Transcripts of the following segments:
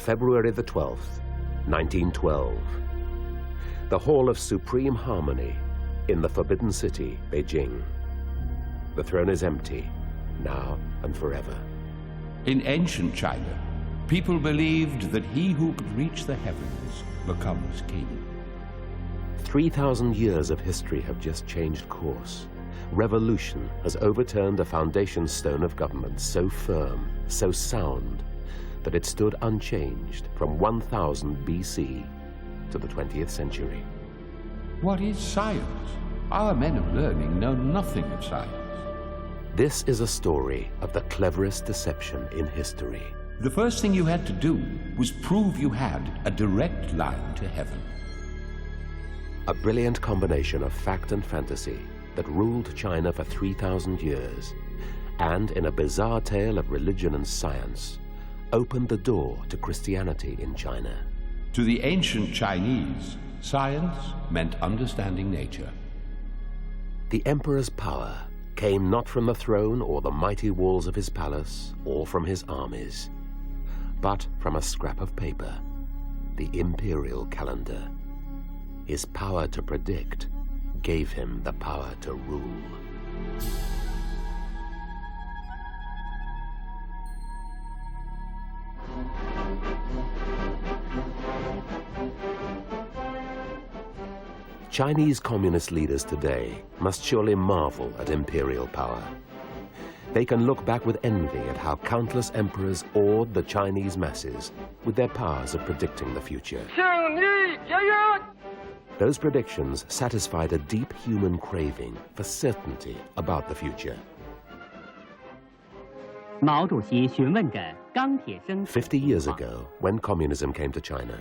February the 12th, 1912. The Hall of Supreme Harmony in the Forbidden City, Beijing. The throne is empty, now and forever. In ancient China, people believed that he who could reach the heavens becomes king. 3,000 years of history have just changed course. Revolution has overturned a foundation stone of government so firm, so sound, that it stood unchanged from 1000 BC to the 20th century. What is science? Our men of learning know nothing of science. This is a story of the cleverest deception in history. The first thing you had to do was prove you had a direct line to heaven. A brilliant combination of fact and fantasy that ruled China for 3,000 years, and in a bizarre tale of religion and science, opened the door to Christianity in China. To the ancient Chinese, science meant understanding nature. The emperor's power came not from the throne or the mighty walls of his palace or from his armies, but from a scrap of paper, the imperial calendar. His power to predict gave him the power to rule. Chinese communist leaders today must surely marvel at imperial power. They can look back with envy at how countless emperors awed the Chinese masses with their powers of predicting the future. Those predictions satisfied a deep human craving for certainty about the future. 毛主席询问着钢铁生 50 years ago, when communism came to China,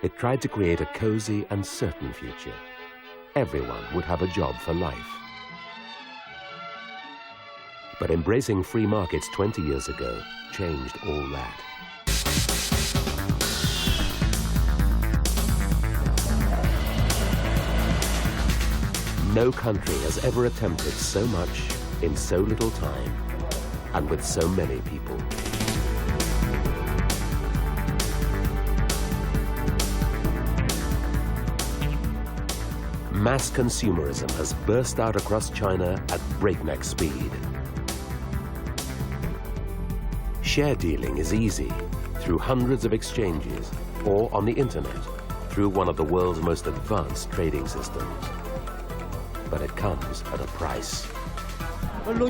it tried to create a cozy and certain future. Everyone would have a job for life. But embracing free markets 20 years ago changed all that. No country has ever attempted so much in so little time and with so many people. Mass consumerism has burst out across China at breakneck speed. Share dealing is easy through hundreds of exchanges or on the internet through one of the world's most advanced trading systems. But it comes at a price. On the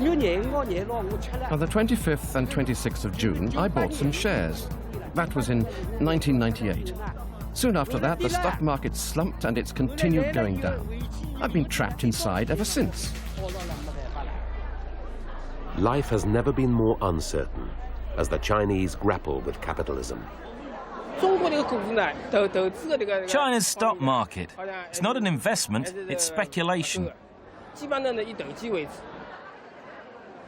25th and 26th of June, I bought some shares. That was in 1998. Soon after that, the stock market slumped and it's continued going down. I've been trapped inside ever since. Life has never been more uncertain as the Chinese grapple with capitalism. China's stock market. It's not an investment, it's speculation.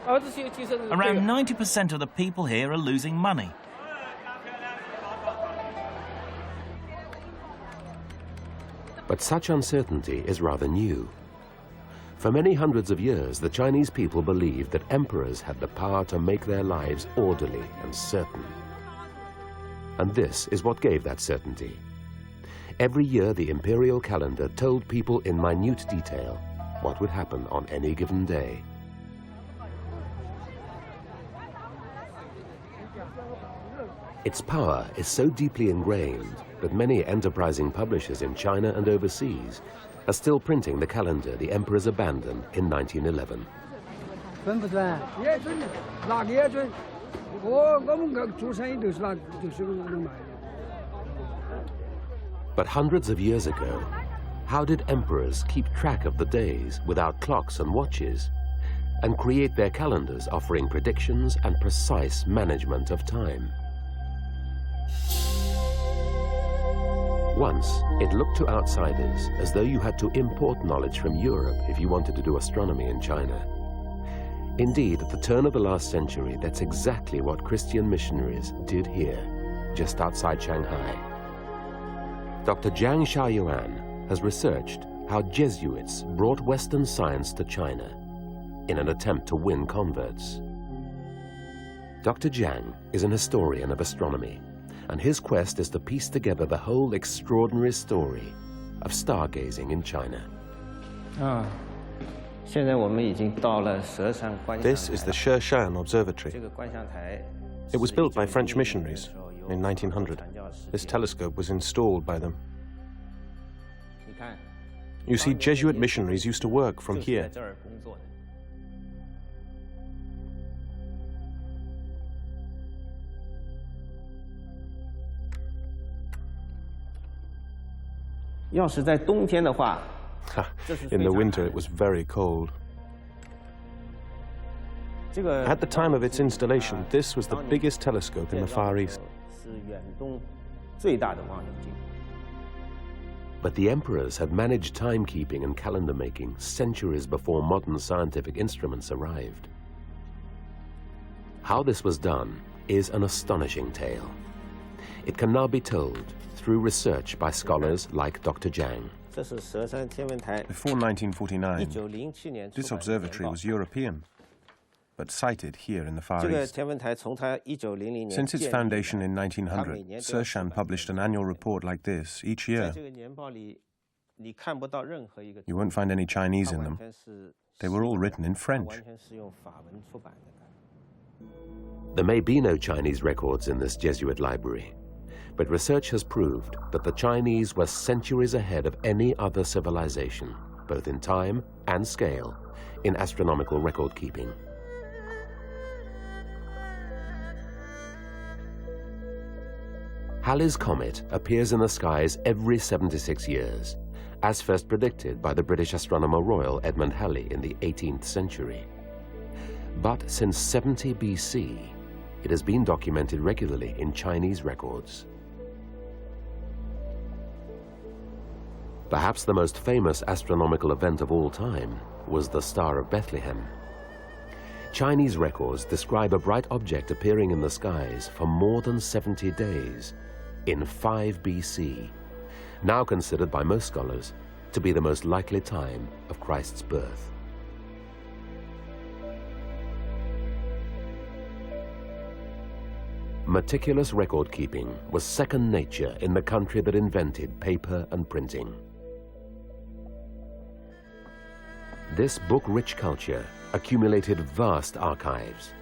Around 90% of the people here are losing money. But such uncertainty is rather new. For many hundreds of years, the Chinese people believed that emperors had the power to make their lives orderly and certain. And this is what gave that certainty. Every year, the imperial calendar told people in minute detail what would happen on any given day. Its power is so deeply ingrained that many enterprising publishers in China and overseas are still printing the calendar the emperors abandoned in 1911. But hundreds of years ago, how did emperors keep track of the days without clocks and watches and create their calendars offering predictions and precise management of time? Once, it looked to outsiders as though you had to import knowledge from Europe if you wanted to do astronomy in China. Indeed, at the turn of the last century, that's exactly what Christian missionaries did here, just outside Shanghai. Dr. Jiang Xiaoyuan has researched how Jesuits brought Western science to China in an attempt to win converts. Dr. Jiang is an historian of astronomy and his quest is to piece together the whole extraordinary story of stargazing in China. This is the Sheshan Observatory. It was built by French missionaries in 1900. This telescope was installed by them. You see, Jesuit missionaries used to work from here. In the winter, it was very cold. At the time of its installation, this was the biggest telescope in the Far East. But the emperors had managed timekeeping and calendar making centuries before modern scientific instruments arrived. How this was done is an astonishing tale. It can now be told through research by scholars like Dr. Jiang. Before 1949, this observatory was European, but sited here in the Far East. Since its foundation in 1900, Sheshan published an annual report like this each year. You won't find any Chinese in them. They were all written in French. There may be no Chinese records in this Jesuit library, but research has proved that the Chinese were centuries ahead of any other civilization, both in time and scale, in astronomical record keeping. Halley's Comet appears in the skies every 76 years, as first predicted by the British astronomer royal Edmund Halley in the 18th century. But since 70 BC, it has been documented regularly in Chinese records. Perhaps the most famous astronomical event of all time was the Star of Bethlehem. Chinese records describe a bright object appearing in the skies for more than 70 days in 5 BC, now considered by most scholars to be the most likely time of Christ's birth. Meticulous record keeping was second nature in the country that invented paper and printing. This book-rich culture accumulated vast archives,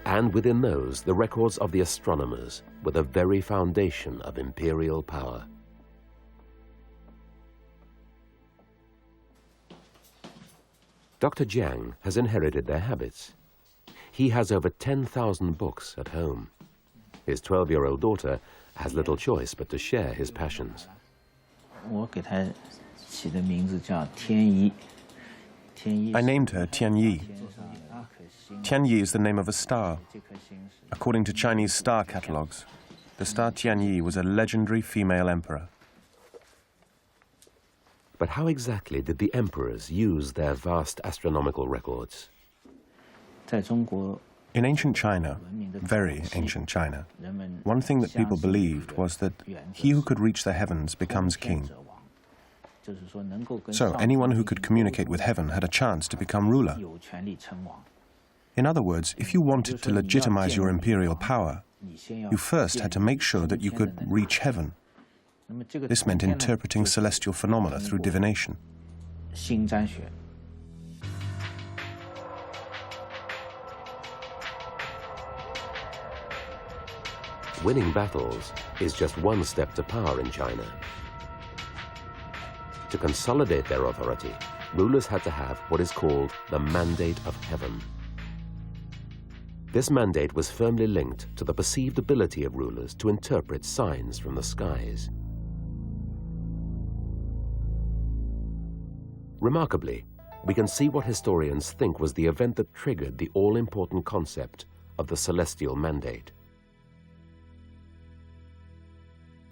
and within those, the records of the astronomers were the very foundation of imperial power. Dr. Jiang has inherited their habits. He has over 10,000 books at home. His 12-year-old daughter has little choice but to share his passions. I named her Tianyi. Tianyi is the name of a star. According to Chinese star catalogues, the star Tianyi was a legendary female emperor. But how exactly did the emperors use their vast astronomical records? In ancient China, very ancient China, one thing that people believed was that he who could reach the heavens becomes king. So anyone who could communicate with heaven had a chance to become ruler. In other words, if you wanted to legitimize your imperial power, you first had to make sure that you could reach heaven. This meant interpreting celestial phenomena through divination. Winning battles is just one step to power in China. To consolidate their authority, rulers had to have what is called the mandate of heaven. This mandate was firmly linked to the perceived ability of rulers to interpret signs from the skies. Remarkably, we can see what historians think was the event that triggered the all-important concept of the celestial mandate.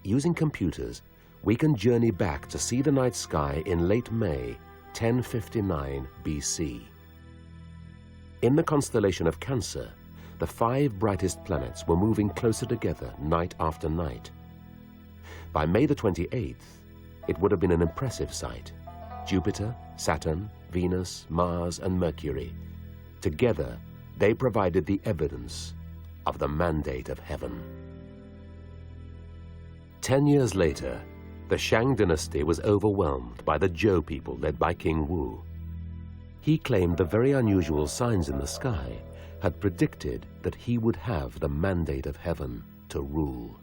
Using computers, we can journey back to see the night sky in late May, 1059 BC. In the constellation of Cancer, the 5 brightest planets were moving closer together night after night. By May the 28th, it would have been an impressive sight. Jupiter, Saturn, Venus, Mars, and Mercury. Together, they provided the evidence of the mandate of heaven. 10 years later, the Shang dynasty was overwhelmed by the Zhou people led by King Wu. He claimed the very unusual signs in the sky had predicted that he would have the mandate of heaven to rule.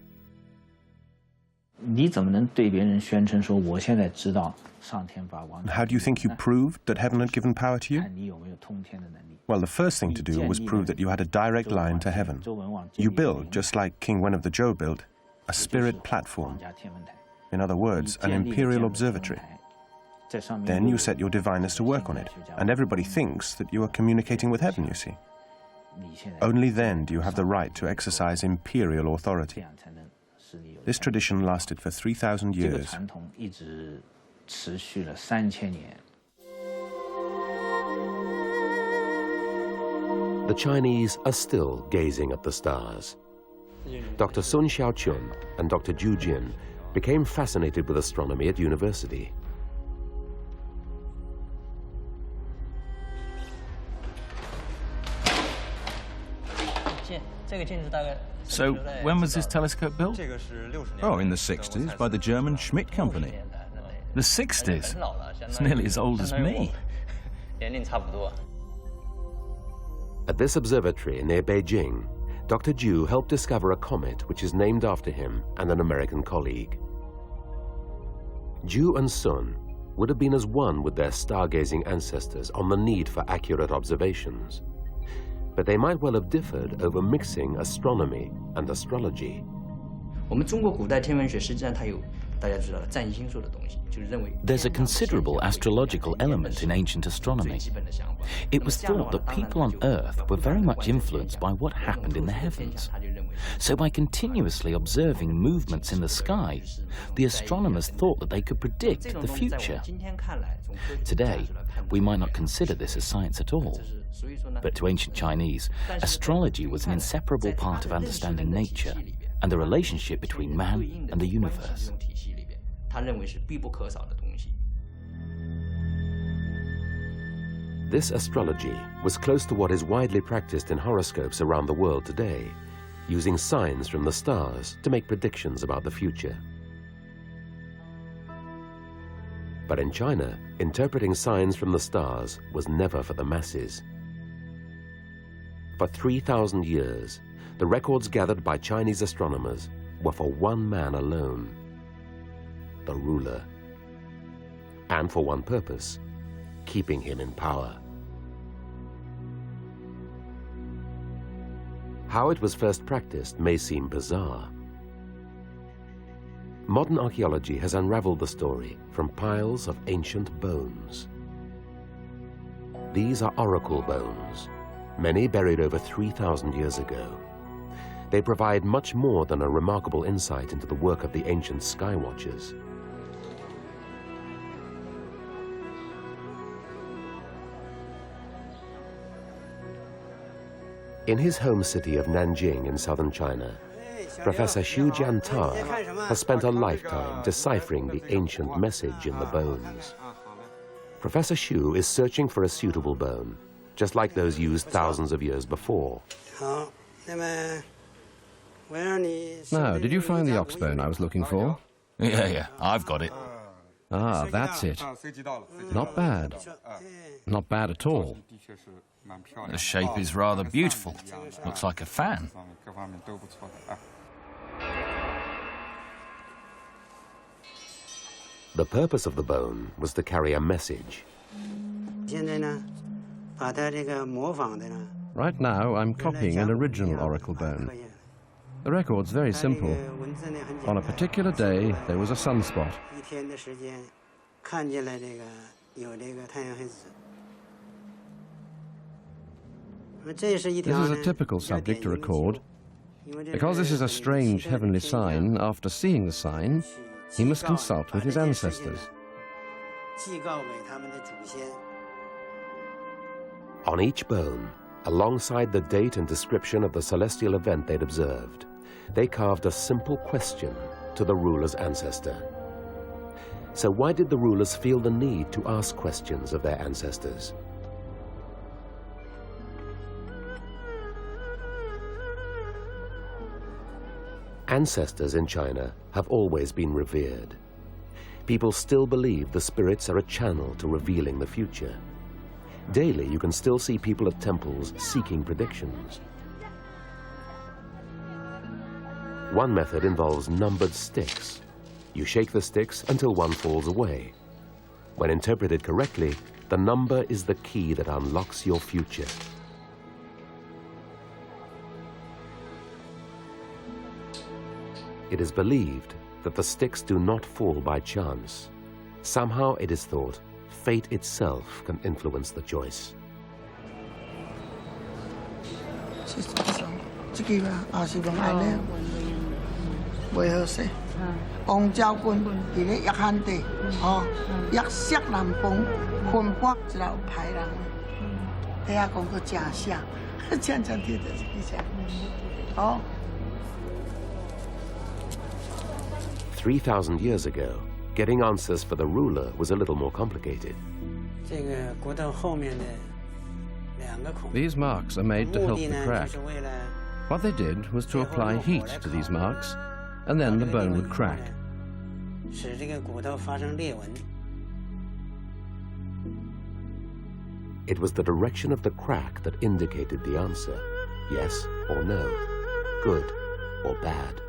How do you think you proved that heaven had given power to you? Well, the first thing to do was prove that you had a direct line to heaven. You build, just like King Wen of the Zhou built, a spirit platform. In other words, an imperial observatory. Then you set your diviners to work on it, and everybody thinks that you are communicating with heaven, you see. Only then do you have the right to exercise imperial authority. This tradition lasted for 3,000 years. The Chinese are still gazing at the stars. Dr. Sun Xiaochun and Dr. Zhu Jin became fascinated with astronomy at university. So, when was this telescope built? Oh, in the 60s by the German Schmidt Company. The 60s? It's nearly as old as me. At this observatory near Beijing, Dr. Zhu helped discover a comet which is named after him and an American colleague. Zhu and Sun would have been as one with their stargazing ancestors on the need for accurate observations. But they might well have differed over mixing astronomy and astrology. There's a considerable astrological element in ancient astronomy. It was thought that people on Earth were very much influenced by what happened in the heavens. So by continuously observing movements in the sky, the astronomers thought that they could predict the future. Today, we might not consider this as science at all. But to ancient Chinese, astrology was an inseparable part of understanding nature and the relationship between man and the universe. This astrology was close to what is widely practiced in horoscopes around the world today, using signs from the stars to make predictions about the future. But in China, interpreting signs from the stars was never for the masses. For 3,000 years, the records gathered by Chinese astronomers were for one man alone, the ruler, and for one purpose, keeping him in power. How it was first practiced may seem bizarre. Modern archaeology has unraveled the story from piles of ancient bones. These are oracle bones, many buried over 3,000 years ago. They provide much more than a remarkable insight into the work of the ancient sky watchers. In his home city of Nanjing in southern China, Professor Xu Jianta has spent a lifetime deciphering the ancient message in the bones. Professor Xu is searching for a suitable bone, just like those used thousands of years before. Now, did you find the ox bone I was looking for? Yeah, I've got it. Ah, that's it. Not bad. Not bad at all. The shape is rather beautiful. Looks like a fan. The purpose of the bone was to carry a message. Right now, I'm copying an original oracle bone. The record's very simple. On a particular day, there was a sunspot. This is a typical subject to record. Because this is a strange heavenly sign, after seeing the sign, he must consult with his ancestors. On each bone, alongside the date and description of the celestial event they'd observed, they carved a simple question to the ruler's ancestor. So why did the rulers feel the need to ask questions of their ancestors? Ancestors in China have always been revered. People still believe the spirits are a channel to revealing the future. Daily, you can still see people at temples seeking predictions. One method involves numbered sticks. You shake the sticks until one falls away. When interpreted correctly, the number is the key that unlocks your future. It is believed that the sticks do not fall by chance. Somehow, it is thought, fate itself can influence the choice. Oh. 3,000 years ago, getting answers for the ruler was a little more complicated. These marks are made to help the crack. What they did was to apply heat to these marks, and then the bone would crack. It was the direction of the crack that indicated the answer, yes or no, good or bad.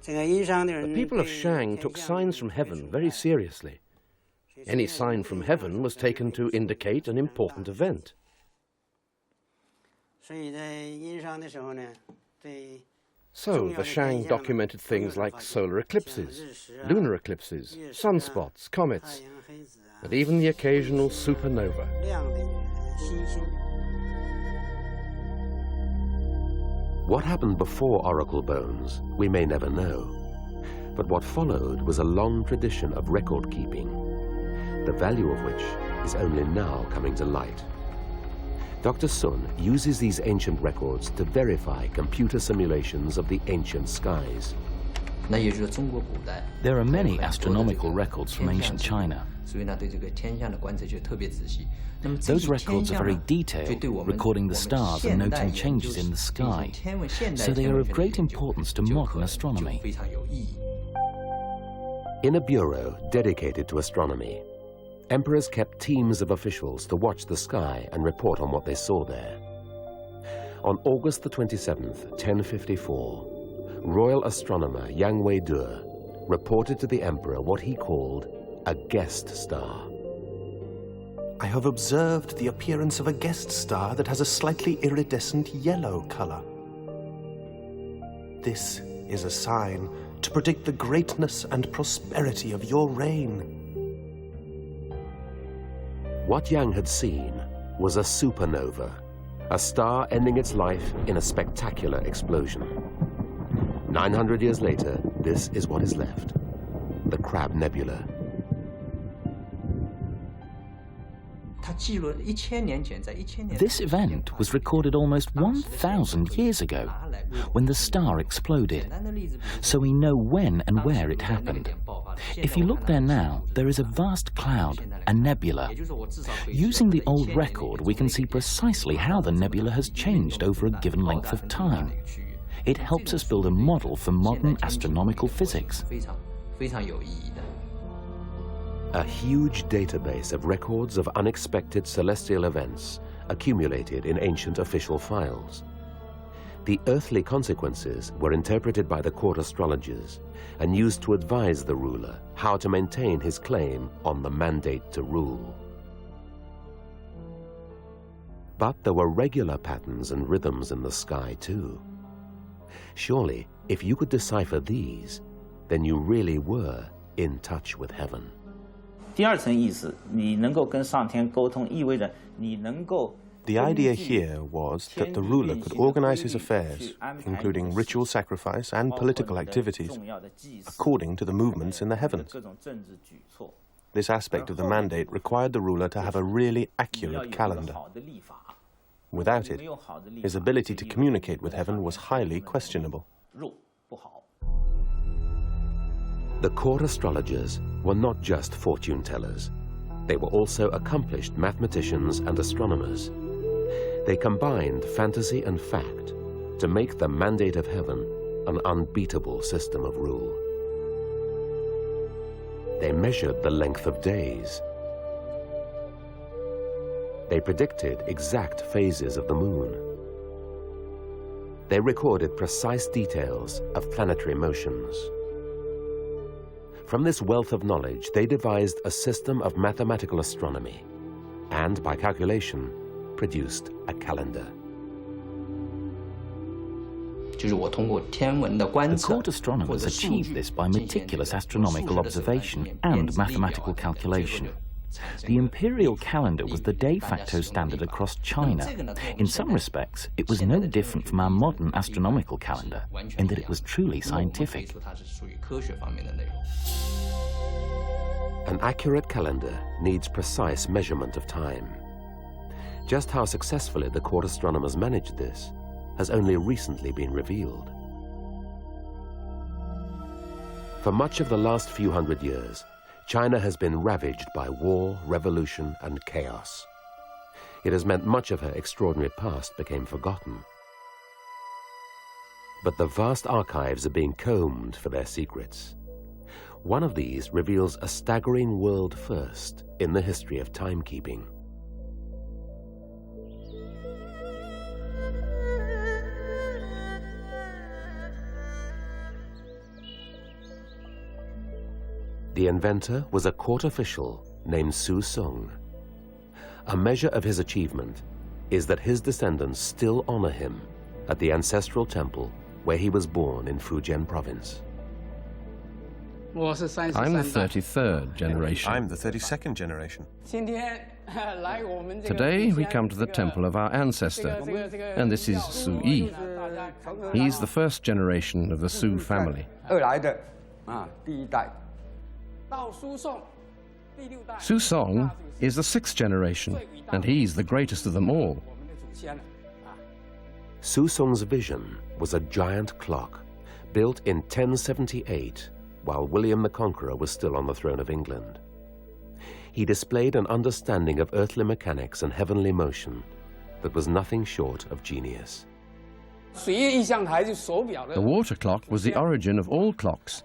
The people of Shang took signs from heaven very seriously. Any sign from heaven was taken to indicate an important event. So the Shang documented things like solar eclipses, lunar eclipses, sunspots, comets, and even the occasional supernova. What happened before oracle bones, we may never know. But what followed was a long tradition of record keeping, the value of which is only now coming to light. Dr. Sun uses these ancient records to verify computer simulations of the ancient skies. There are many astronomical records from ancient China. Those records are very detailed, recording the stars and noting changes in the sky, so they are of great importance to modern astronomy. In a bureau dedicated to astronomy, emperors kept teams of officials to watch the sky and report on what they saw there. On August the 27th, 1054, royal astronomer Yang Wei-de reported to the emperor what he called a guest star. I have observed the appearance of a guest star that has a slightly iridescent yellow color. This is a sign to predict the greatness and prosperity of your reign. What Yang had seen was a supernova, a star ending its life in a spectacular explosion. 900 years later, this is what is left, the Crab Nebula. This event was recorded almost 1,000 years ago, when the star exploded, so we know when and where it happened. If you look there now, there is a vast cloud, a nebula. Using the old record, we can see precisely how the nebula has changed over a given length of time. It helps us build a model for modern astronomical physics. A huge database of records of unexpected celestial events accumulated in ancient official files. The earthly consequences were interpreted by the court astrologers and used to advise the ruler how to maintain his claim on the mandate to rule. But there were regular patterns and rhythms in the sky too. Surely, if you could decipher these, then you really were in touch with heaven. The idea here was that the ruler could organize his affairs, including ritual sacrifice and political activities, according to the movements in the heavens. This aspect of the mandate required the ruler to have a really accurate calendar. Without it, his ability to communicate with heaven was highly questionable. The court astrologers were not just fortune tellers. They were also accomplished mathematicians and astronomers. They combined fantasy and fact, to make the mandate of heaven an unbeatable system of rule. They measured the length of days. They predicted exact phases of the moon. They recorded precise details of planetary motions. From this wealth of knowledge, they devised a system of mathematical astronomy and, by calculation, produced a calendar. The court astronomers achieved this by meticulous astronomical observation and mathematical calculation. The imperial calendar was the de facto standard across China. In some respects, it was no different from our modern astronomical calendar, in that it was truly scientific. An accurate calendar needs precise measurement of time. Just how successfully the court astronomers managed this has only recently been revealed. For much of the last few hundred years, China has been ravaged by war, revolution, and chaos. It has meant much of her extraordinary past became forgotten. But the vast archives are being combed for their secrets. One of these reveals a staggering world first in the history of timekeeping. The inventor was a court official named Su Song. A measure of his achievement is that his descendants still honor him at the ancestral temple where he was born in Fujian province. I'm the 33rd generation. I'm the 32nd generation. Today we come to the temple of our ancestor, and this is Su Yi. He's the first generation of the Su family. Su Song is the 6th generation, and he's the greatest of them all. Su Song's vision was a giant clock built in 1078 while William the Conqueror was still on the throne of England. He displayed an understanding of earthly mechanics and heavenly motion that was nothing short of genius. The water clock was the origin of all clocks.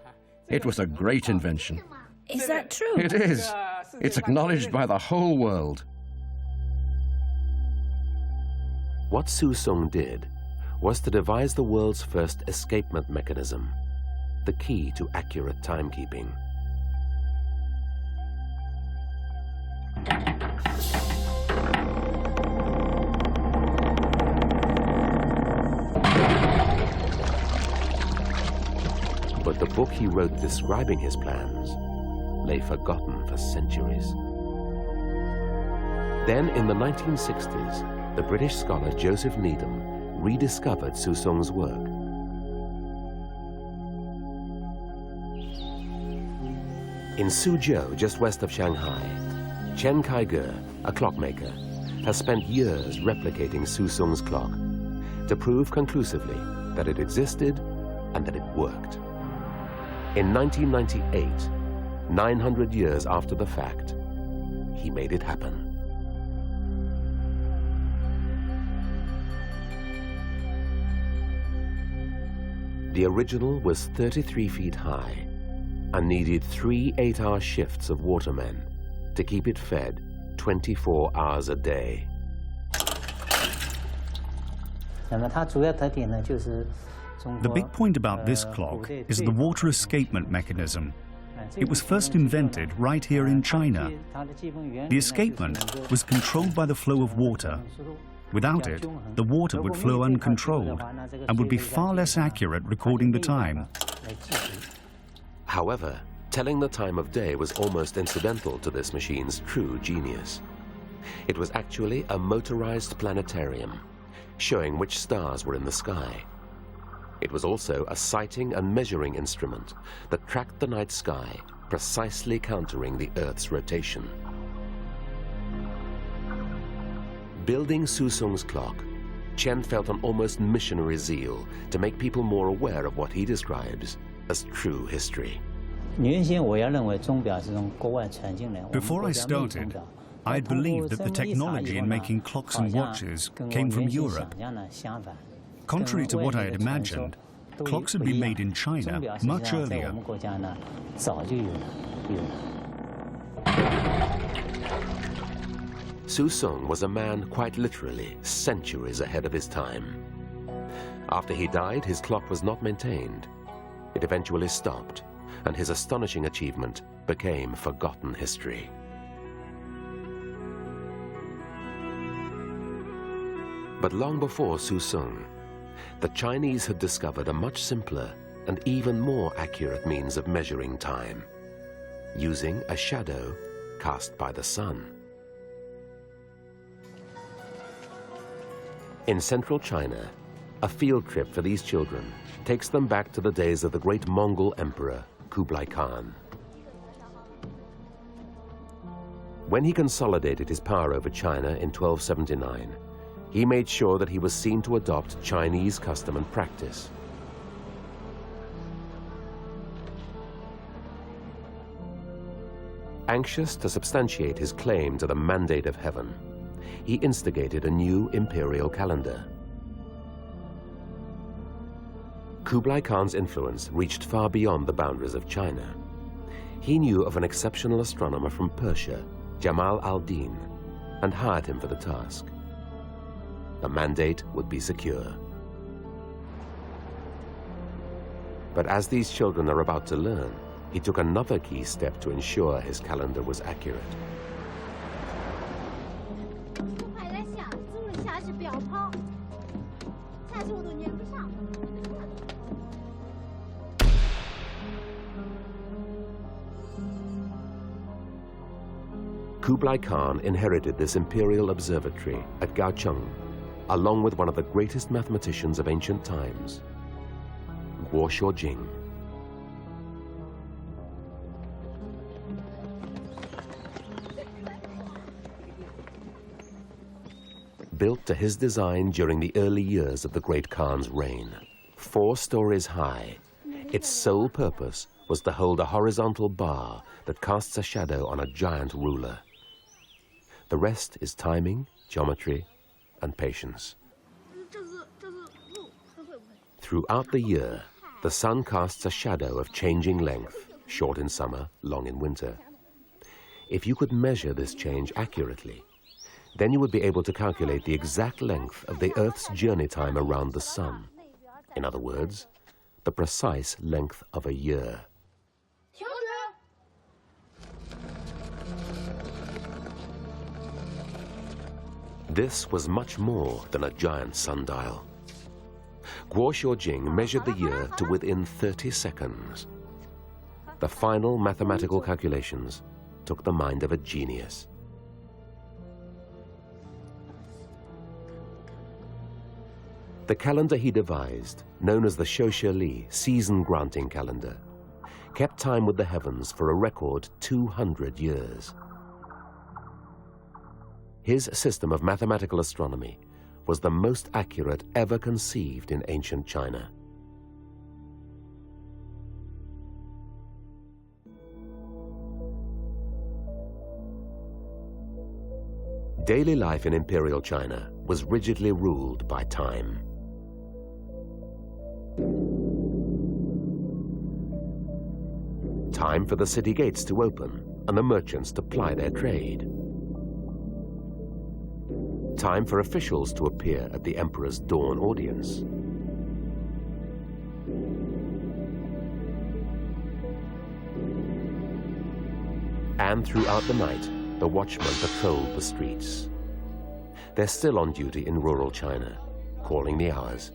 It was a great invention. Is that true? It is. It's acknowledged by the whole world. What Su Song did was to devise the world's first escapement mechanism, the key to accurate timekeeping. But the book he wrote describing his plans lay forgotten for centuries. Then, in the 1960s, the British scholar Joseph Needham rediscovered Su Song's work. In Suzhou, just west of Shanghai, Chen Kaige, a clockmaker, has spent years replicating Su Song's clock to prove conclusively that it existed and that it worked. In 1998, 900 years after the fact, he made it happen. The original was 33 feet high and needed 3 8-hour shifts of watermen to keep it fed 24 hours a day. The big point about this clock is the water escapement mechanism. It was first invented right here in China. The escapement was controlled by the flow of water. Without it, the water would flow uncontrolled and would be far less accurate recording the time. However, telling the time of day was almost incidental to this machine's true genius. It was actually a motorized planetarium, showing which stars were in the sky. It was also a sighting and measuring instrument that tracked the night sky, precisely countering the Earth's rotation. Building Su Song's clock, Chen felt an almost missionary zeal to make people more aware of what he describes as true history. Before I started, I had believed that the technology in making clocks and watches came from Europe. Contrary to what I had imagined, clocks had been made in China much earlier. Su Sung was a man quite literally centuries ahead of his time. After he died, his clock was not maintained. It eventually stopped, and his astonishing achievement became forgotten history. But long before Su Sung, the Chinese had discovered a much simpler and even more accurate means of measuring time, using a shadow cast by the sun. In central China, a field trip for these children takes them back to the days of the great Mongol emperor, Kublai Khan. When he consolidated his power over China in 1279, he made sure that he was seen to adopt Chinese custom and practice. Anxious to substantiate his claim to the mandate of heaven, he instigated a new imperial calendar. Kublai Khan's influence reached far beyond the boundaries of China. He knew of an exceptional astronomer from Persia, Jamal al-Din, and hired him for the task. The mandate would be secure. But as these children are about to learn, he took another key step to ensure his calendar was accurate. Kublai Khan inherited this imperial observatory at Gaocheng, along with one of the greatest mathematicians of ancient times, Guo. Built to his design during the early years of the great Khan's reign, 4 stories high, its sole purpose was to hold a horizontal bar that casts a shadow on a giant ruler. The rest is timing, geometry, and patience. Throughout the year, the sun casts a shadow of changing length, short in summer, long in winter. If you could measure this change accurately, then you would be able to calculate the exact length of the Earth's journey time around the sun. In other words, the precise length of a year. This was much more than a giant sundial. Guo measured the year to within 30 seconds. The final mathematical calculations took the mind of a genius. The calendar he devised, known as the Shoushili season-granting calendar, kept time with the heavens for a record 200 years. His system of mathematical astronomy was the most accurate ever conceived in ancient China. Daily life in imperial China was rigidly ruled by time. Time for the city gates to open and the merchants to ply their trade. Time for officials to appear at the emperor's dawn audience. And throughout the night, the watchmen patrolled the streets. They're still on duty in rural China, calling the hours.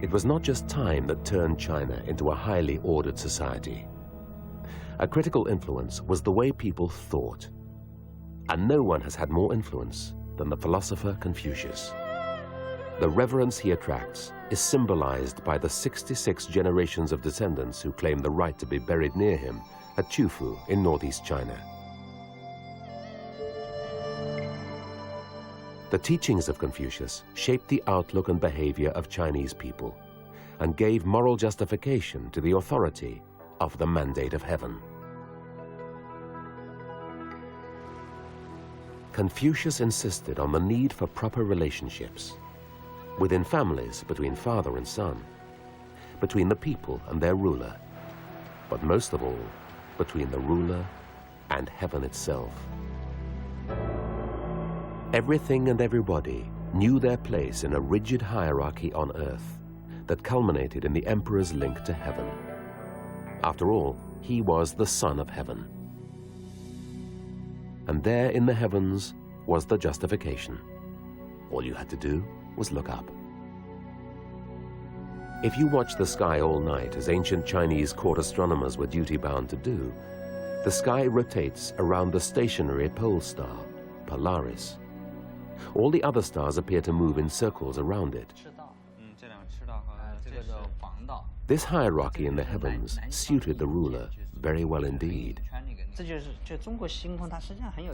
It was not just time that turned China into a highly ordered society. A critical influence was the way people thought. And no one has had more influence than the philosopher Confucius. The reverence he attracts is symbolized by the 66 generations of descendants who claim the right to be buried near him at Qufu in northeast China. The teachings of Confucius shaped the outlook and behavior of Chinese people and gave moral justification to the authority of the mandate of heaven. Confucius insisted on the need for proper relationships within families, between father and son, between the people and their ruler, but most of all, between the ruler and heaven itself. Everything and everybody knew their place in a rigid hierarchy on earth that culminated in the emperor's link to heaven. After all, he was the son of heaven. And there in the heavens was the justification. All you had to do was look up. If you watch the sky all night, as ancient Chinese court astronomers were duty-bound to do, the sky rotates around the stationary pole star, Polaris. All the other stars appear to move in circles around it. This hierarchy in the heavens suited the ruler very well indeed.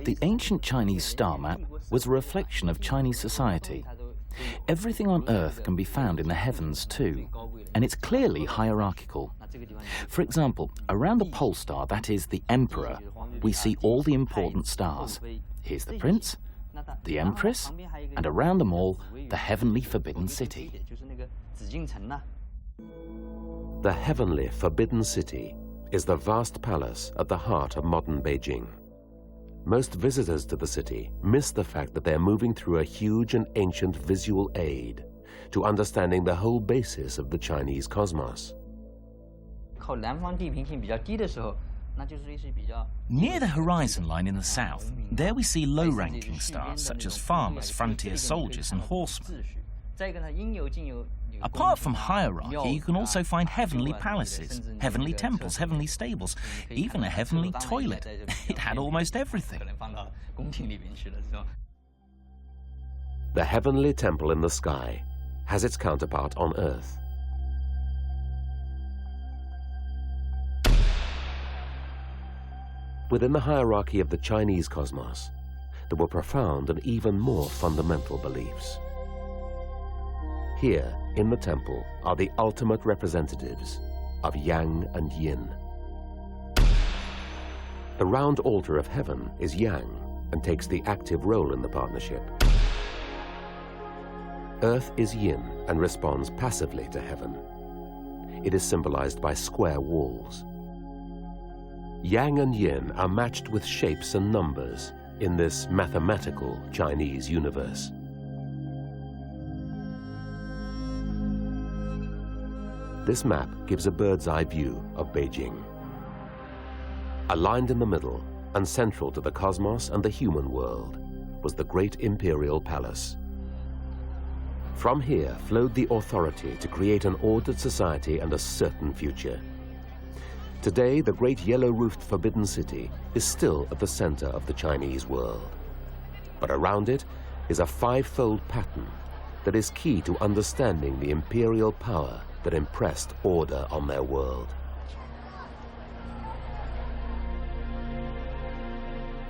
The ancient Chinese star map was a reflection of Chinese society. Everything on Earth can be found in the heavens too, and it's clearly hierarchical. For example, around the pole star, that is the emperor, we see all the important stars. Here's the prince, the empress, and around them all, the heavenly forbidden city. The heavenly forbidden city is the vast palace at the heart of modern Beijing. Most visitors to the city miss the fact that they're moving through a huge and ancient visual aid to understanding the whole basis of the Chinese cosmos. Near the horizon line in the south, there we see low-ranking stars such as farmers, frontier soldiers and horsemen. Apart from hierarchy, you can also find heavenly palaces, heavenly temples, heavenly stables, even a heavenly toilet. It had almost everything. The heavenly temple in the sky has its counterpart on Earth. Within the hierarchy of the Chinese cosmos, there were profound and even more fundamental beliefs. Here, in the temple, are the ultimate representatives of Yang and Yin. The round altar of heaven is Yang and takes the active role in the partnership. Earth is Yin and responds passively to heaven. It is symbolized by square walls. Yang and Yin are matched with shapes and numbers in this mathematical Chinese universe. This map gives a bird's-eye view of Beijing. Aligned in the middle and central to the cosmos and the human world was the great imperial palace. From here flowed the authority to create an ordered society and a certain future. Today, the great yellow-roofed forbidden city is still at the center of the Chinese world. But around it is a five-fold pattern that is key to understanding the imperial power that impressed order on their world.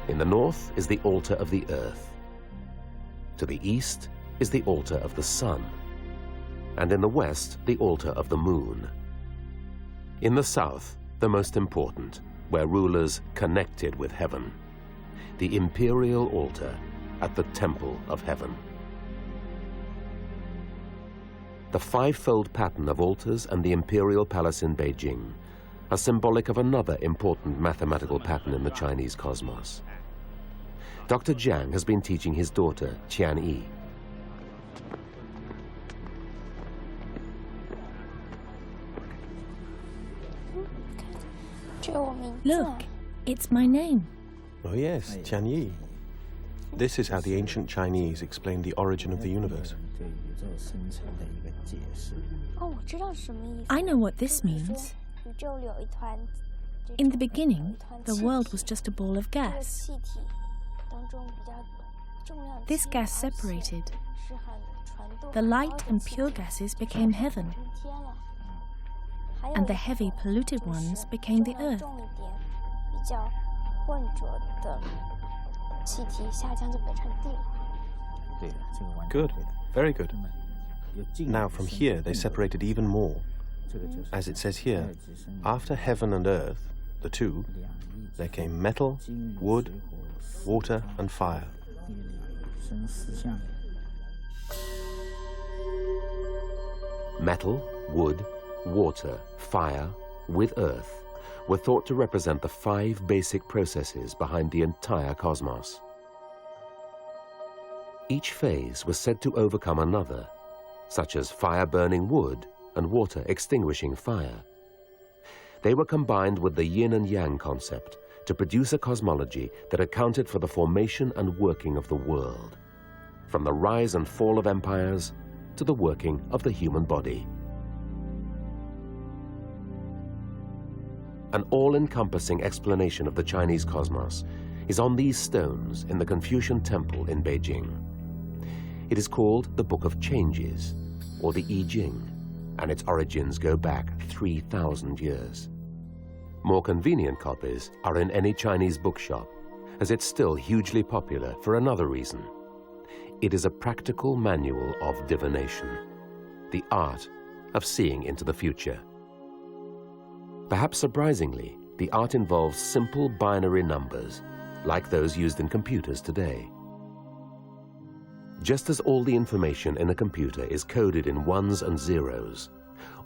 In the north is the altar of the earth. To the east is the altar of the sun. And in the west, the altar of the moon. In the south, the most important, where rulers connected with heaven, the imperial altar at the temple of heaven. The five-fold pattern of altars and the imperial palace in Beijing are symbolic of another important mathematical pattern in the Chinese cosmos. Dr. Jiang has been teaching his daughter, Qianyi. Look, it's my name. Oh yes, Qianyi. This is how the ancient Chinese explained the origin of the universe. I know what this means. In the beginning, the world was just a ball of gas. This gas separated. The light and pure gases became heaven, and the heavy polluted ones became the earth. Good, very good. Now from here they separated even more. As it says here, after heaven and earth, the two, there came metal, wood, water, and fire. Metal, wood, water, fire, with earth were thought to represent the 5 basic processes behind the entire cosmos. Each phase was said to overcome another, such as fire burning wood and water extinguishing fire. They were combined with the yin and yang concept to produce a cosmology that accounted for the formation and working of the world, from the rise and fall of empires to the working of the human body. An all-encompassing explanation of the Chinese cosmos is on these stones in the Confucian Temple in Beijing. It is called the Book of Changes, or the I Ching, and its origins go back 3,000 years. More convenient copies are in any Chinese bookshop, as it's still hugely popular for another reason. It is a practical manual of divination, the art of seeing into the future. Perhaps surprisingly, the art involves simple binary numbers, like those used in computers today. Just as all the information in a computer is coded in ones and zeros,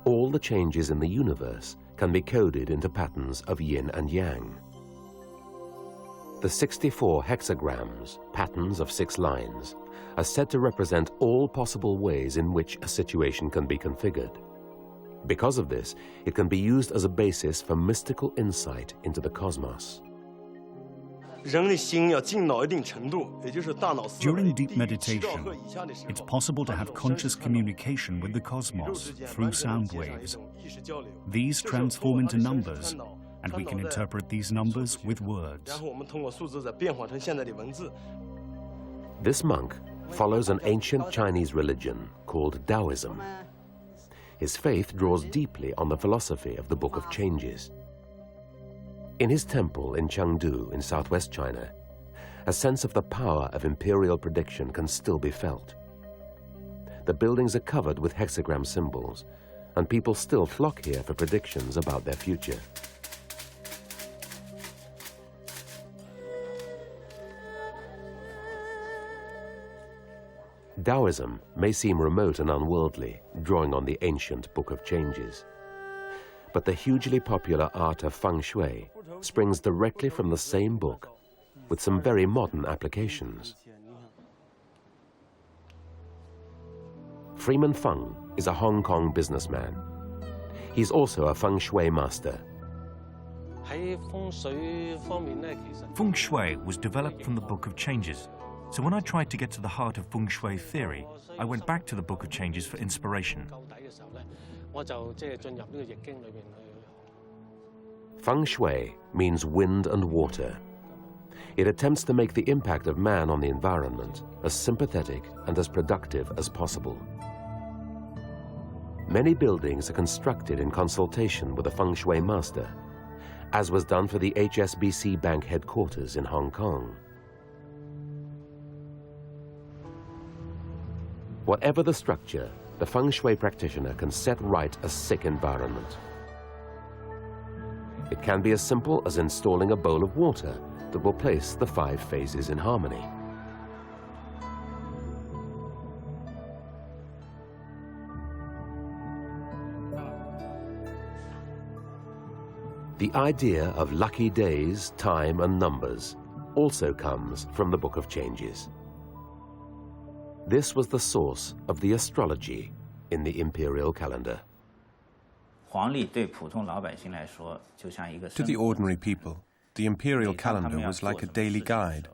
all the changes in the universe can be coded into patterns of yin and yang. The 64 hexagrams, patterns of 6 lines, are said to represent all possible ways in which a situation can be configured. Because of this, it can be used as a basis for mystical insight into the cosmos. During deep meditation, it's possible to have conscious communication with the cosmos through sound waves. These transform into numbers, and we can interpret these numbers with words. This monk follows an ancient Chinese religion called Taoism. His faith draws deeply on the philosophy of the Book of Changes. In his temple in Chengdu in southwest China, a sense of the power of imperial prediction can still be felt. The buildings are covered with hexagram symbols, and people still flock here for predictions about their future. Taoism may seem remote and unworldly, drawing on the ancient Book of Changes. But the hugely popular art of feng shui springs directly from the same book, with some very modern applications. Freeman Feng is a Hong Kong businessman. He's also a feng shui master. Feng shui was developed from the Book of Changes. So when I tried to get to the heart of feng shui theory, I went back to the Book of Changes for inspiration. Feng shui means wind and water. It attempts to make the impact of man on the environment as sympathetic and as productive as possible. Many buildings are constructed in consultation with a feng shui master, as was done for the HSBC Bank headquarters in Hong Kong. Whatever the structure, the feng shui practitioner can set right a sick environment. It can be as simple as installing a bowl of water that will place the 5 phases in harmony. The idea of lucky days, time, and numbers also comes from the Book of Changes. This was the source of the astrology in the imperial calendar. To the ordinary people, the imperial calendar was like a daily guide.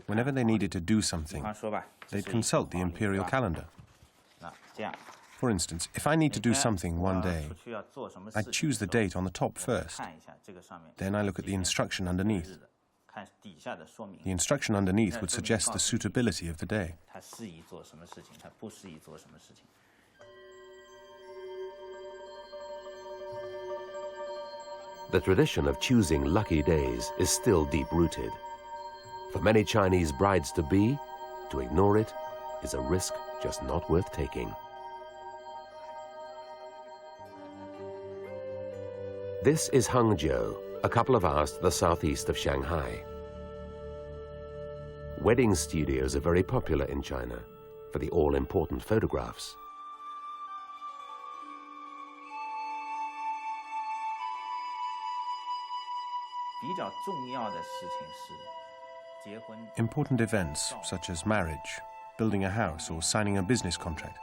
Whenever they needed to do something, they'd consult the imperial calendar. For instance, if I need to do something one day, I'd choose the date on the top first. Then I look at the instruction underneath. The instruction underneath would suggest the suitability of the day. The tradition of choosing lucky days is still deep-rooted. For many Chinese brides-to-be, to ignore it is a risk just not worth taking. This is Hangzhou, a couple of hours to the southeast of Shanghai. Wedding studios are very popular in China for the all-important photographs. Important events such as marriage, building a house or signing a business contract,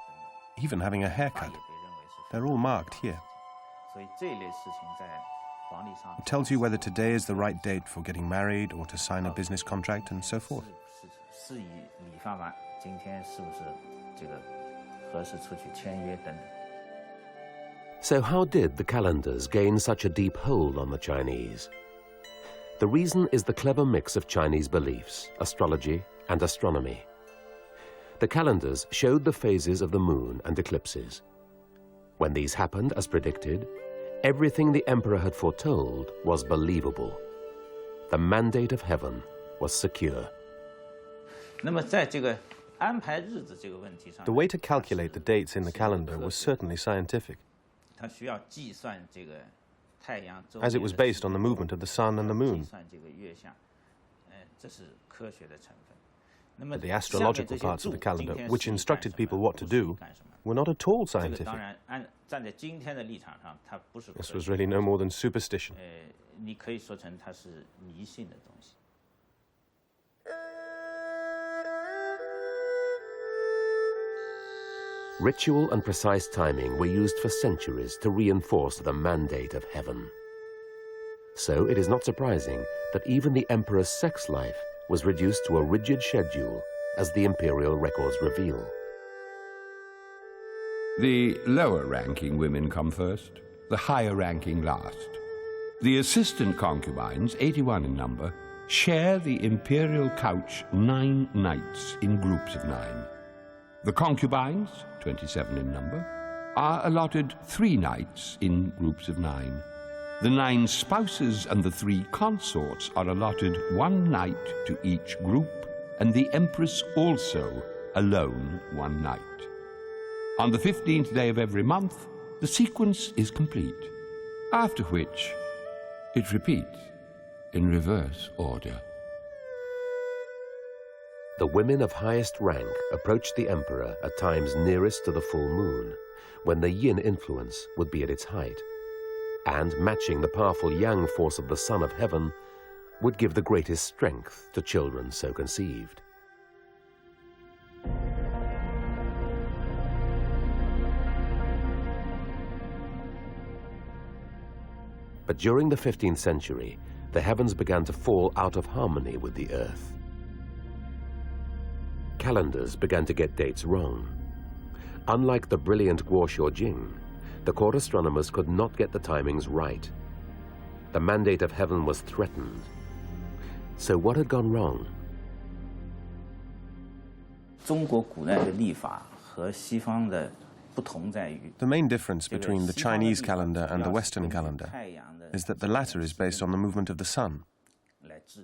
even having a haircut, they're all marked here. It tells you whether today is the right date for getting married or to sign a business contract and so forth. So how did the calendars gain such a deep hold on the Chinese? The reason is the clever mix of Chinese beliefs, astrology and astronomy. The calendars showed the phases of the moon and eclipses. When these happened as predicted, everything the emperor had foretold was believable. The mandate of heaven was secure. The way to calculate the dates in the calendar was certainly scientific, as it was based on the movement of the sun and the moon. But the astrological parts of the calendar, which instructed people what to do, were not at all scientific. This was really no more than superstition. Ritual and precise timing were used for centuries to reinforce the mandate of heaven. So it is not surprising that even the emperor's sex life was reduced to a rigid schedule, as the imperial records reveal. The lower-ranking women come first, the higher-ranking last. The assistant concubines, 81 in number, share the imperial couch 9 nights in groups of 9. The concubines, 27 in number, are allotted 3 nights in groups of 9. The 9 spouses and the 3 consorts are allotted 1 night to each group, and the empress also alone 1 night. On the 15th day of every month, the sequence is complete, after which it repeats in reverse order. The women of highest rank approached the emperor at times nearest to the full moon, when the yin influence would be at its height, and matching the powerful yang force of the Son of Heaven would give the greatest strength to children so conceived. But during the 15th century, the heavens began to fall out of harmony with the earth. Calendars began to get dates wrong. Unlike the brilliant Guo Xiaojing, the court astronomers could not get the timings right. The mandate of heaven was threatened. So what had gone wrong? The main difference between the Chinese calendar and the Western calendar is that the latter is based on the movement of the sun.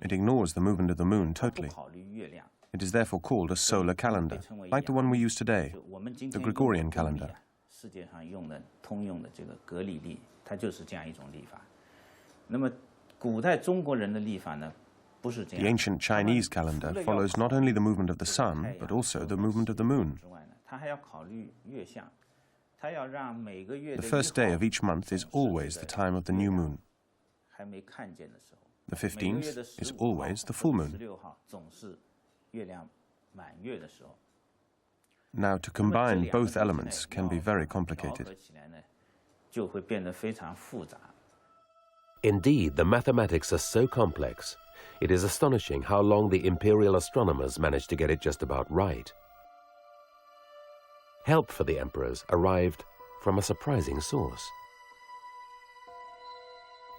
It ignores the movement of the moon totally. It is therefore called a solar calendar, like the one we use today, the Gregorian calendar. The ancient Chinese calendar follows not only the movement of the sun, but also the movement of the moon. The first day of each month is always the time of the new moon. The 15th is always the full moon. Now, to combine both elements can be very complicated. Indeed, the mathematics are so complex, it is astonishing how long the imperial astronomers managed to get it just about right. Help for the emperors arrived from a surprising source.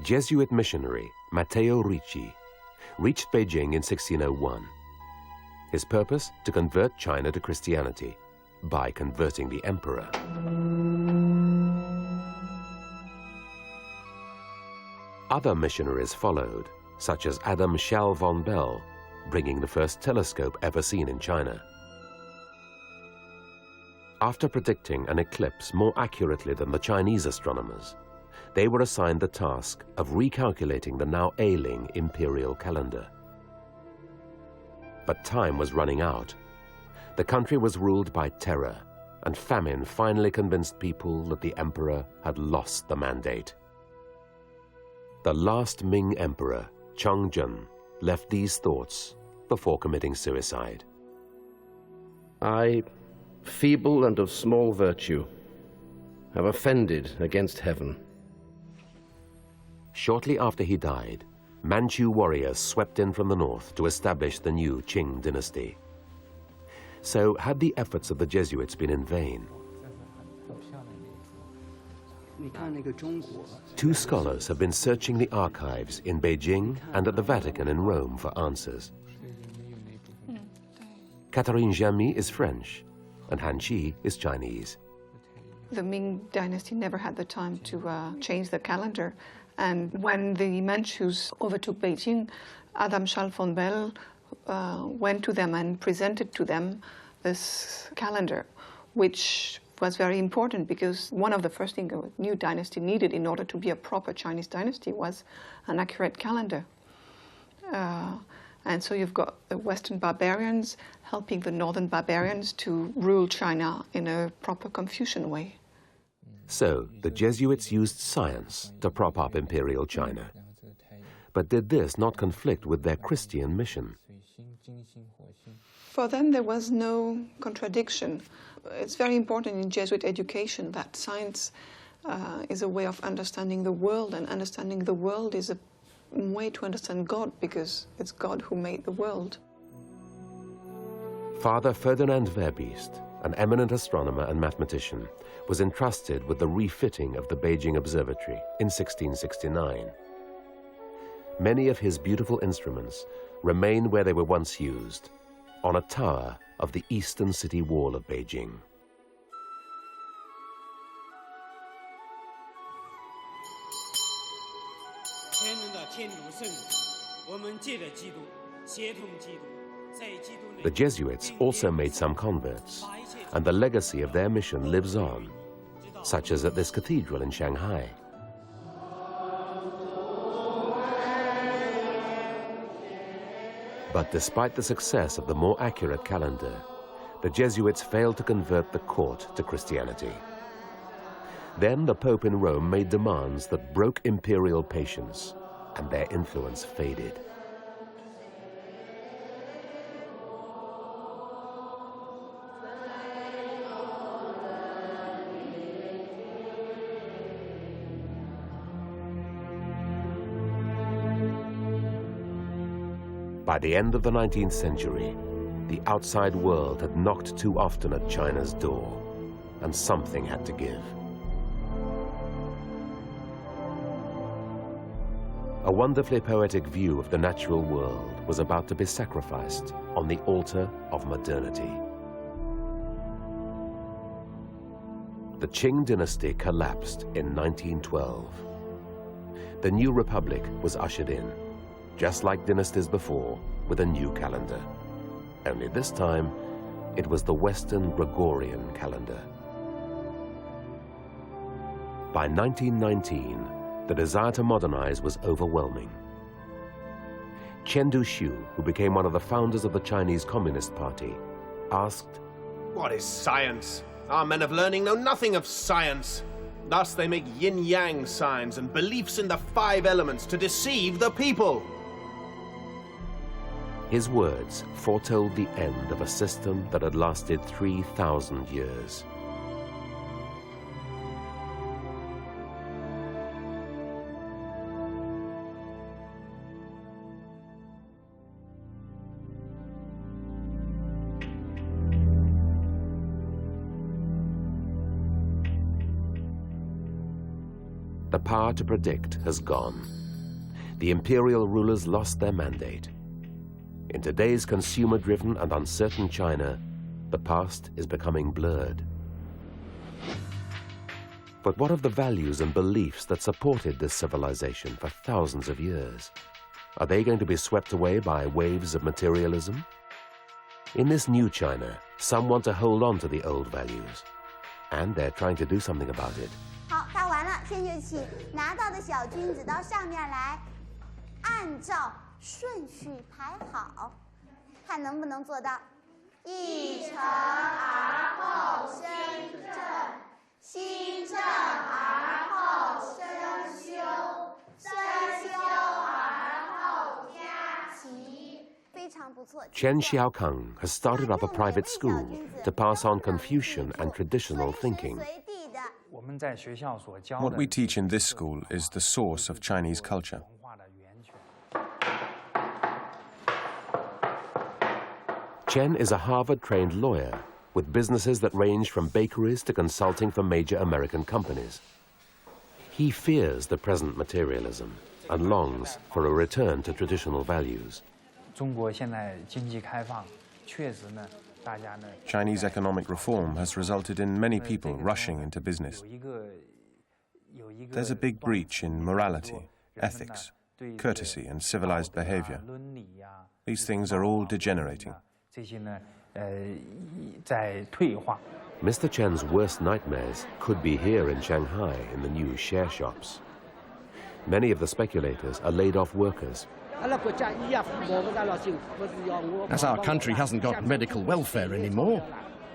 Jesuit missionary Matteo Ricci reached Beijing in 1601. His purpose, to convert China to Christianity by converting the emperor. Other missionaries followed, such as Adam Schall von Bell, bringing the first telescope ever seen in China. After predicting an eclipse more accurately than the Chinese astronomers, they were assigned the task of recalculating the now ailing imperial calendar. But time was running out. The country was ruled by terror, and famine finally convinced people that the emperor had lost the mandate. The last Ming emperor, Changzhen, left these thoughts before committing suicide. I, feeble and of small virtue, have offended against heaven. Shortly after he died, Manchu warriors swept in from the north to establish the new Qing dynasty. So had the efforts of the Jesuits been in vain? Two scholars have been searching the archives in Beijing and at the Vatican in Rome for answers. Catherine Jamy is French, and Han Qi is Chinese. The Ming dynasty never had the time to change the calendar. And when the Manchus overtook Beijing, Adam Charles von Bell went to them and presented to them this calendar, which was very important because one of the first things a new dynasty needed in order to be a proper Chinese dynasty was an accurate calendar. And so you've got the Western barbarians helping the Northern barbarians to rule China in a proper Confucian way. So the Jesuits used science to prop up imperial China. But did this not conflict with their Christian mission? For them, there was no contradiction. It's very important in Jesuit education that science is a way of understanding the world, and understanding the world is a way to understand God, because it's God who made the world. Father Ferdinand Verbiest, an eminent astronomer and mathematician, was entrusted with the refitting of the Beijing Observatory in 1669. Many of his beautiful instruments remain where they were once used, on a tower of the eastern city wall of Beijing. The Jesuits also made some converts, and the legacy of their mission lives on, such as at this cathedral in Shanghai. But despite the success of the more accurate calendar, the Jesuits failed to convert the court to Christianity. Then the Pope in Rome made demands that broke imperial patience, and their influence faded. By the end of the 19th century, the outside world had knocked too often at China's door, and something had to give. A wonderfully poetic view of the natural world was about to be sacrificed on the altar of modernity. The Qing dynasty collapsed in 1912. The new republic was ushered in, just like dynasties before, with a new calendar. Only this time, it was the Western Gregorian calendar. By 1919, the desire to modernize was overwhelming. Chen Duxiu, who became one of the founders of the Chinese Communist Party, asked, "What is science? Our men of learning know nothing of science. Thus they make yin-yang signs and beliefs in the 5 elements to deceive the people." His words foretold the end of a system that had lasted 3,000 years. The power to predict has gone. The imperial rulers lost their mandate. In today's consumer-driven and uncertain China, the past is becoming blurred. But what of the values and beliefs that supported this civilization for thousands of years? Are they going to be swept away by waves of materialism? In this new China, some want to hold on to the old values, and they're trying to do something about it. 先学起拿到的小君子到上面来，按照顺序排好，看能不能做到一承而后生正，心正而后生修，生修而后家齐。非常不错。Chen Xiaokang has started up a private school to pass on Confucian and traditional thinking. What we teach in this school is the source of Chinese culture. Chen is a Harvard-trained lawyer with businesses that range from bakeries to consulting for major American companies. He fears the present materialism and longs for a return to traditional values. Chinese economic reform has resulted in many people rushing into business. There's a big breach in morality, ethics, courtesy, and civilized behavior. These things are all degenerating. Mr. Chen's worst nightmares could be here in Shanghai in the new share shops. Many of the speculators are laid-off workers. As our country hasn't got medical welfare anymore,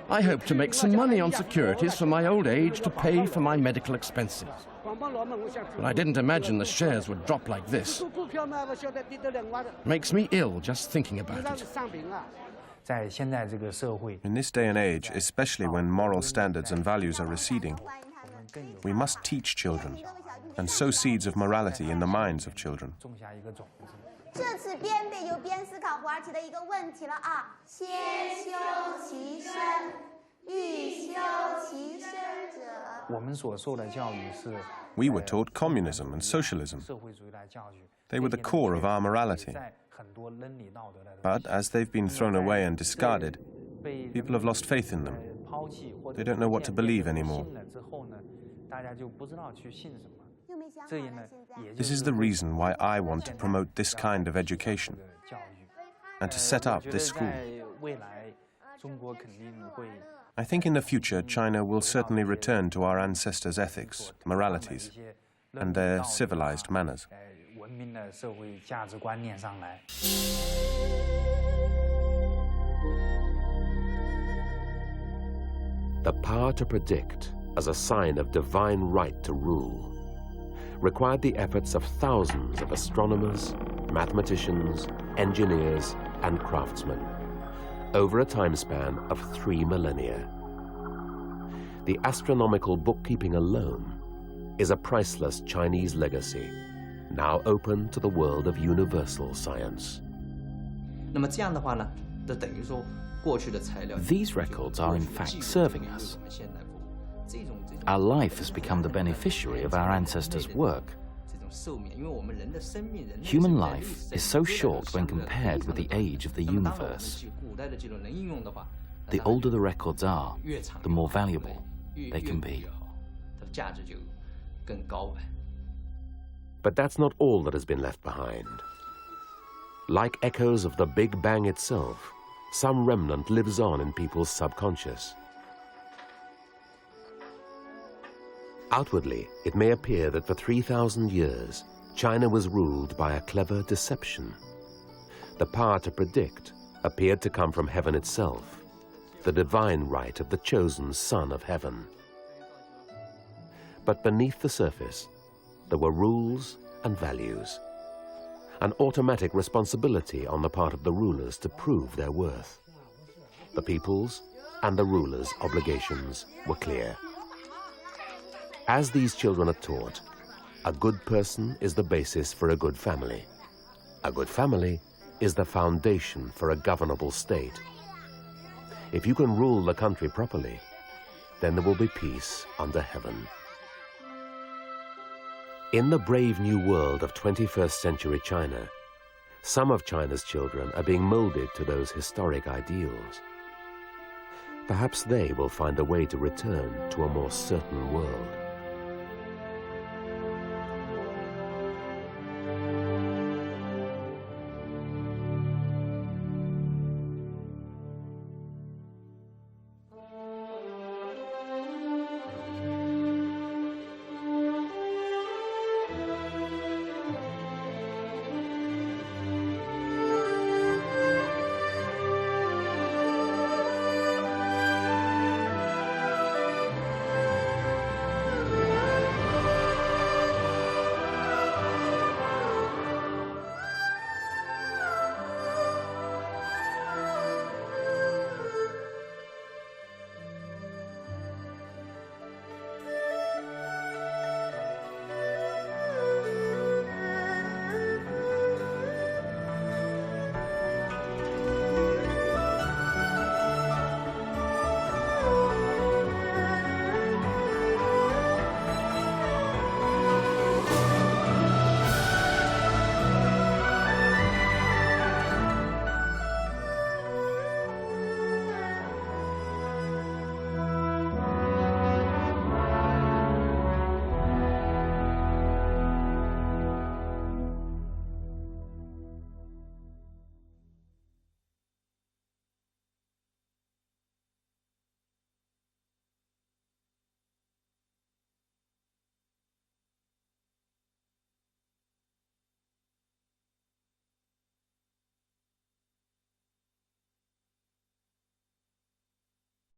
I hope to make some money on securities for my old age to pay for my medical expenses. But I didn't imagine the shares would drop like this. Makes me ill just thinking about it. In this day and age, especially when moral standards and values are receding, we must teach children and sow seeds of morality in the minds of children. 这次编背有编思考活儿题的一个问题了啊，先修其身，欲修其身者。We were taught communism and socialism. They were the core of our morality. But as they've been thrown away and discarded, people have lost faith in them. They don't know what to believe anymore. This is the reason why I want to promote this kind of education and to set up this school. I think in the future China will certainly return to our ancestors' ethics, moralities, and their civilized manners. The power to predict as a sign of divine right to rule required the efforts of thousands of astronomers, mathematicians, engineers, and craftsmen over a time span of 3 millennia. The astronomical bookkeeping alone is a priceless Chinese legacy, now open to the world of universal science. These records are in fact serving us. Our life has become the beneficiary of our ancestors' work. Human life is so short when compared with the age of the universe. The older the records are, the more valuable they can be. But that's not all that has been left behind. Like echoes of the Big Bang itself, some remnant lives on in people's subconscious. Outwardly, it may appear that for 3,000 years, China was ruled by a clever deception. The power to predict appeared to come from heaven itself, the divine right of the chosen Son of Heaven. But beneath the surface, there were rules and values, an automatic responsibility on the part of the rulers to prove their worth. The people's and the rulers' obligations were clear. As these children are taught, a good person is the basis for a good family. A good family is the foundation for a governable state. If you can rule the country properly, then there will be peace under heaven. In the brave new world of 21st century China, some of China's children are being molded to those historic ideals. Perhaps they will find a way to return to a more certain world.